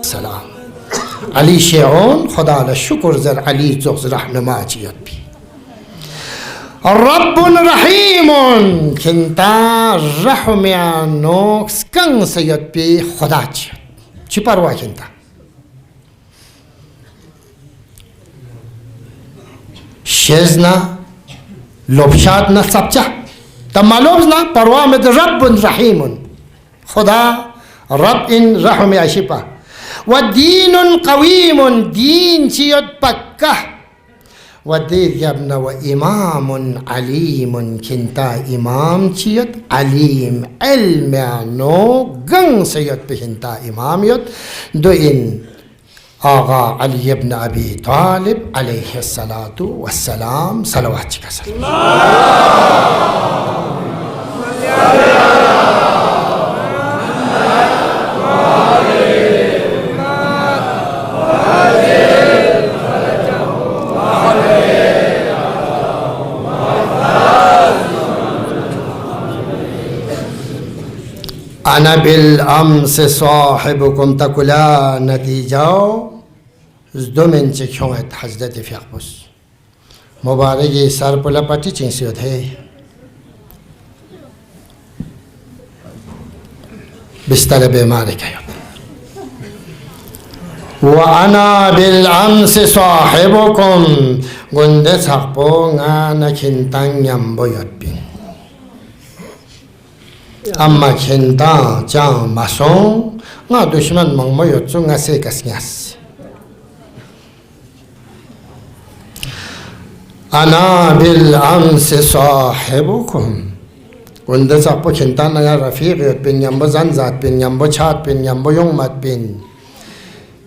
سلام علی شیعون خدا لشکر زر علی زغز رحنما چیت بی رب رحیم کنتا رحمیانوکس کن سید بی خدا چیت چی پروا کنتا شزنا لبشاتنا سبچه تمالوبزنا پروا مد رب رحیم خدا رب ان رحمی اشیپا ودين قويم دين شيد بكه ودير يبنى وإمام عليم كنتا إمام شيد عليم علم نو جن سيد بكنتا إمام يد دو إن آغا علي بن أبي طالب عليه الصلاة والسلام صلواتك سلام أنا بالأمس صاحبكم تقولا نتيجة زدومن چکھوت حضرت فیقبوس مبارکی سر پلا پتی چنسیوت ہے بستر بیمار کہیوت وأنا بالأمس صاحبكم گنده سخبو nga نکنتن یمبویت بین أما كنتا جان ماسون نا دشمن مانگما یوتسو nga سیکس نیاس أنا بالأمس صاحبكم گنده سخبو كنتا نیا رفیق یوت بین یمبو زنزات بین یمبو چات بین یمبو یونمت بین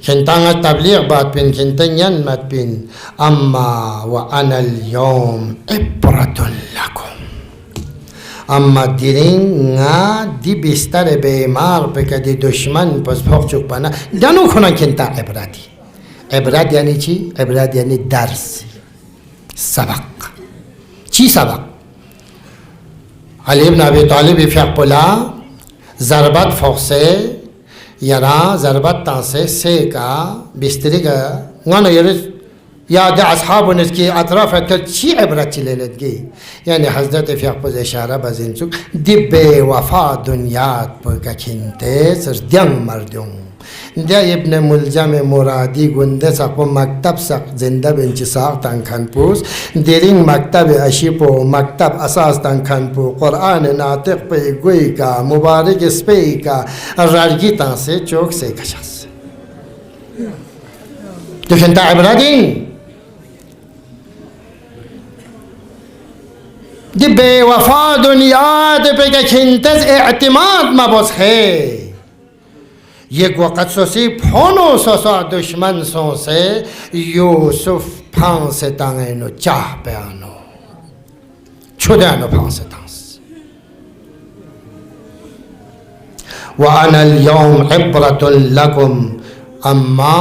كنتا nga تبلیغ بات بین كنتا ینمت بین أما وأنا اليوم عبرة لكم اما دیرین nga دی بستر بیمار بکه دی دشمن پس پاک چوک پانا دانو کنن کنتا عبرتی عبرت یعنی چی؟ عبرت یعنی درس سبق چی سبق؟ علی بن ابی طالب فیق پلا ضربت فوقسه یرا ضربت تانسه سه کا بستری کا وانا یرز یاد اصحابون اس کی اطراف کل چی عبرت چلیلدگی یعنی حضرت فیقبوز اشاره بزین چوک دی بے وفا دنیات پر کچنتے سر دیان مردون دی ابن ملجم مرادی گنده ساقو مکتب ساق زنده بنچی ساق تنکن پوس دیرین مکتب اشیپو مکتب اساس تنکن پو قرآن ناطق پی گوی کا مبارک سپی کا رارگی تانسے چوک سے کشخص دکھنتا عبرتین دی بے وفا دنیات پہ کہ کھنتز اعتماد مبوس ہے یک وقت سوسی پھونو سوسا دشمن سو سے یوسف پھان سے تانگینو چاہ پیانو چھدانو پھان سے تانس وَأَنَا الْيَوْمْ عِبْرَةٌ لَكُمْ اما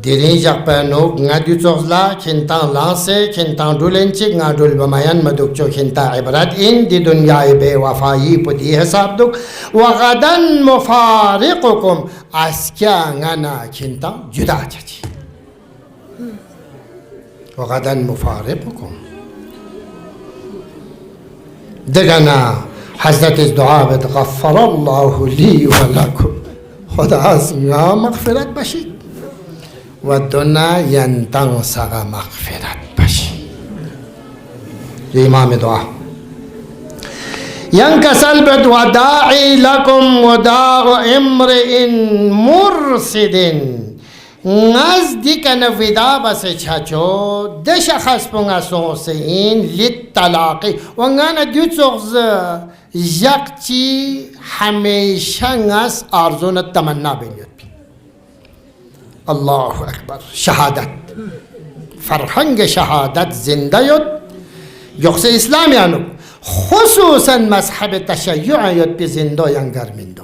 دیرین جاک پینوک nga du چوزلا کھنتان لانسے کھنتان دولنچی nga دول بمایان مدوک چو کھنتا عبرت ان دی دنیای بے وفایی پو دی حساب دوک وغدن مفارقکم اسکیا nga نا کھنتان جدا چاچی وغدن مفارقکم دگنا حضرت دعا بد غفر الله لی و لکم خدا از nga مغفرت بشید و دنا ینتن سغا مغفرت بشی امام دعا ینکسل بد وداعی لکم وداع امرئ مرسد نزدیک نویدا بس چاچو دش خاص پونگا سوسین لطلاقی ونگانا دیو چوغز یقچی همیشه ناس آرزون تمنا بینید الله اکبر شهادت فرهنگ شهادت زنده یاد یخص اسلام یانو خصوصا مذهب تشیع یاد بی زنده ینگر مندو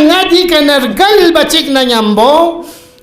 ngadi kenergal bacik nanyambo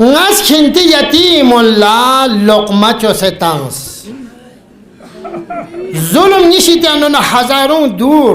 ngas khinti yatimullah luqma chosetans zulm nishitianun hazarun dur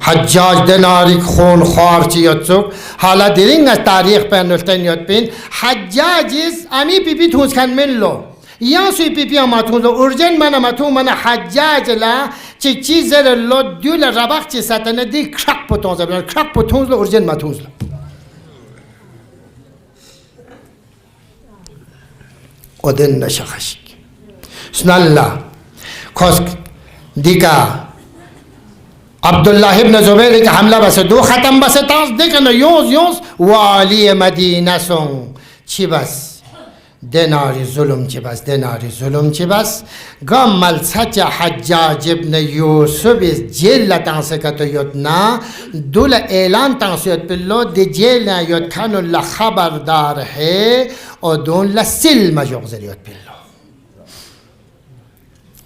حجاج دناری خون خوار چی یاد سوک حالا دیرین از تاریخ پر نلتن یاد بین حجاجیز امی پی پی تونس کن من لو یا سوی پی پی اما تونس لو ارجن من حجاج لا چی چیز لو دول رباق چی ستنه دی کرک پو تونس لو کرک پو تونس لو ارجن ما تونس لو ودن نشخشک سن الله کسک دیکا عبدالله ابن زبیر که حمله بسه دو ختم بسه تاز دیکنه یوز والی مدینه سون چی بس دیناری ظلم چی بس گمل سچ حجاج ابن یوسف جیل تانسه کتو یدنا دول اعلان تانسه ید پلو دی جیل ید کنو لخبردار ہے اور دون لسلم جغزر ید پلو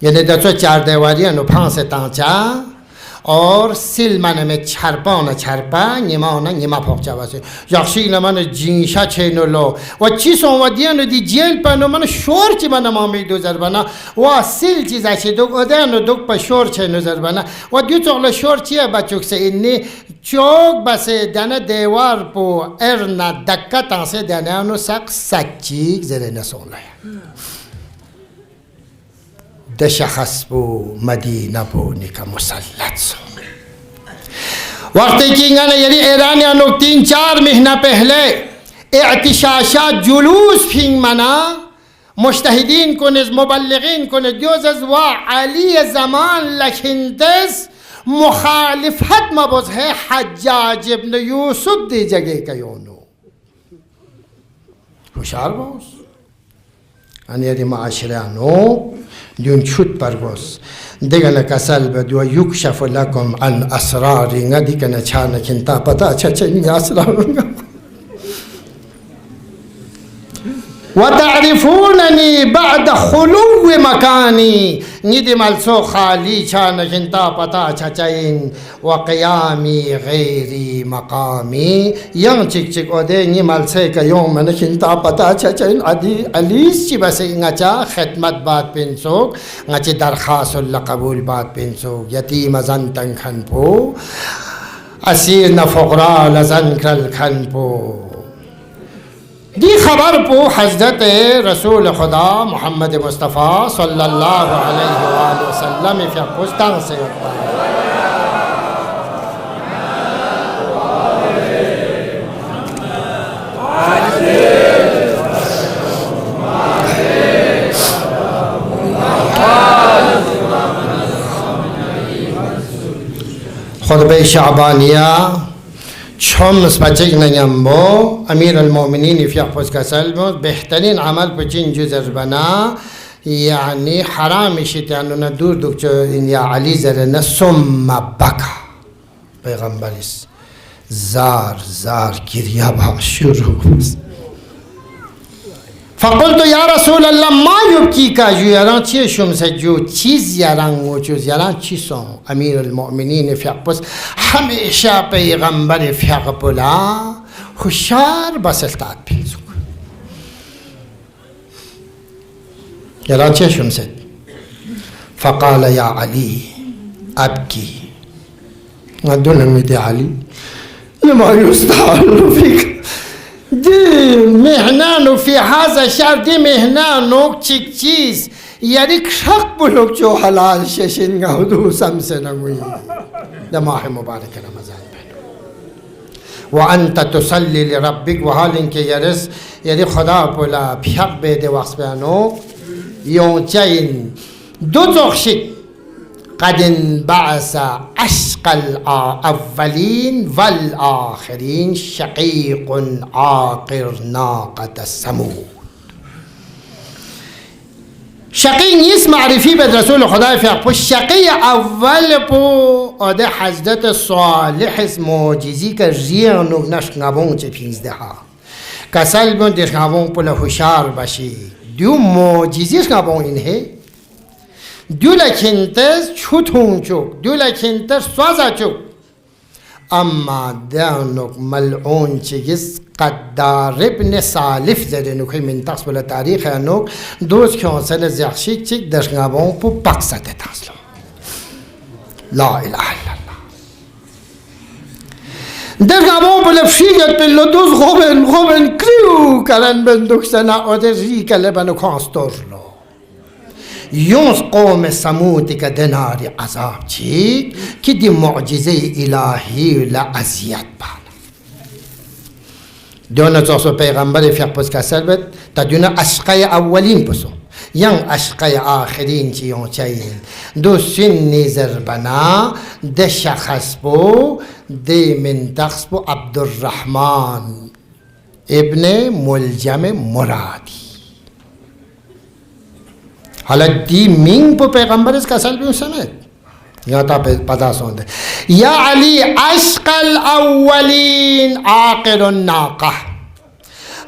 یعنی دو چار دیواری انو پانسه تانچا اور سلمانه می چرپا نیما پاکچا باشه یخشی من جینشا چینولو و چی سومدیانو دی جیل پنو من شور چی من مامی دو زربانا و سل چیزا چی دوک ادانو دوک پا شور چینو زربانا و دیو چغل شور چیه بچوک سه اینی چوک بسه دانه دیوار پو ارنا دکا تانسه دانه انو سق سچیک زره نسوله ده شخص بو مدینه بو نیکا مسلط سو وقتی که انگانا یعنی ایرانیانو 3-4 مہینہ پہلے اعتشاشات جلوس پھینگ منا مجتہدین کنز مبلغین کنز جوزز و علی زمان لکھنتز مخالفت مبوز ہے حجاج ابن یوسف دی جگہ کیونو خوشحال باز یعنی معاشرانو دیون چود پرگوز دیگه کسل بدو یکشف لکم عن اسراری دیگه نچانه کنتا پتا چه این اسرار و تعرفوننی بعد خلو مکانی نیدی ملسو خالی چانه کنتا پتا چه این و قیامی غیری مقامی یم چک اوده نی ملسه که یوم من کنتا پتا چه این علیس چی بس اینگا چا خدمت بات پینسوک نچی درخواست لقبول بات پینسوک یتیم زن تن کن پو اسیر نفقرا لزن کل کن پو دی خبر پو حضرت رسول خدا محمد مصطفیٰ صلی اللہ علیہ وآلہ وسلم فی پوستان سے خطبہ شعبانیہ شمس بچک نگمبو امیر المؤمنین فی احفظ کسل بود بهترین عمل بچین جزر بنا یعنی حرامشی تیانونا دور دوکچو یا علی زرنه ثم بکا پیغمبریس زار گریه با شروع فقلت یا رسول الله ما یبکی کا جو یاران چی شمس جو چیز یاران موجود یاران چی سون امیر المؤمنین فی احفظ همیشه پیغمبر فی احفظ خوشار بسلطات پیزوک یاران چی شمس فقال یا علی ابکی دون میدی علی لما یستحل فیک دی مهنانو فی هذا شهر دی مهنانو چیک چیز یعنی کشک بلوک جو حلال ششن گهدو سمسه نگوی ده ماه مبارک رمضان بینو و انت تسلی لربک و حال انکه یرس یعنی خدا بولا پیق بیده وقت بینو یون چین دو زخشید قد انبعث عشق الأولين والآخرين شقيق عاقر ناقة السمود شقی نیست معرفی به رسول خدا فیق شقی اول پو آده حضرت صالح معجزی که ریانو نشنبون چه 15 کسل بون دشنبون پو لحشار باشی دو معجزی شنبون اینه دولکنتر چوتون چوک دولکنتر سوازا چوک اما دانوک ملعون چیز قدار ابن سالف زده نوکی منطقس بلا تاریخ نوک دوست که حسن زیخشی چیک درشنگابون پو بقصت تاسلو لا اله الا الله درگامو بلفشیگت بلدوز خوبن کریو کرن بندوک سنا ادری کله بنو کانستورلو یونس قوم سمود که دناری عذاب چید که دی معجزه الهی لعذیت بان دونه تاسو پیغمبر فیق پس کسر بد تا دونه اشقای اولین پسو ین اشقای آخرین چیون چین دو سنی زربنا ده شخص بو ده منتخص بو عبدالرحمن ابن ملجم مرادی حالا دی مینگ پو پیغمبر اس کسر بیون سمت یا تا پتا سونده یا علی عشق الاولین عاقل الناقه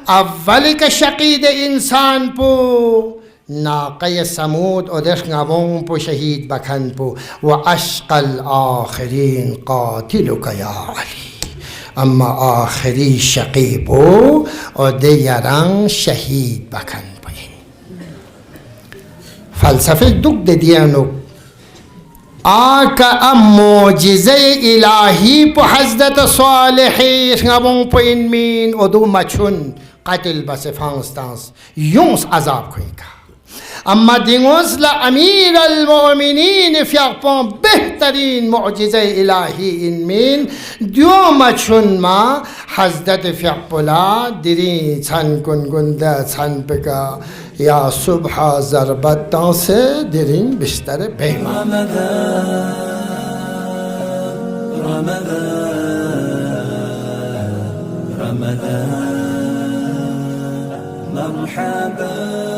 اولی که شقید انسان پو ناقه سمود و دش غمون پو شهید بکن پو و عشق الاخرین قاتلک یا علی اما آخری شقی پو و دیران شهید بکن پو فلسفه دوک دیانو آکا معجزه الهی پو حضرت صالحی غمون پو این مین و دو مچون قتل بس فانستانس یونس عذاب کوئی کا اما دینوز لامیر المؤمنین فیاقپان بهترین معجزه الهی این مین دیوم چون ما حضرت فیاقپلا دیرین چند گنگنده چند بگا یا صبح ضربتان سے دیرین بستر پیمان رمضان مرحبا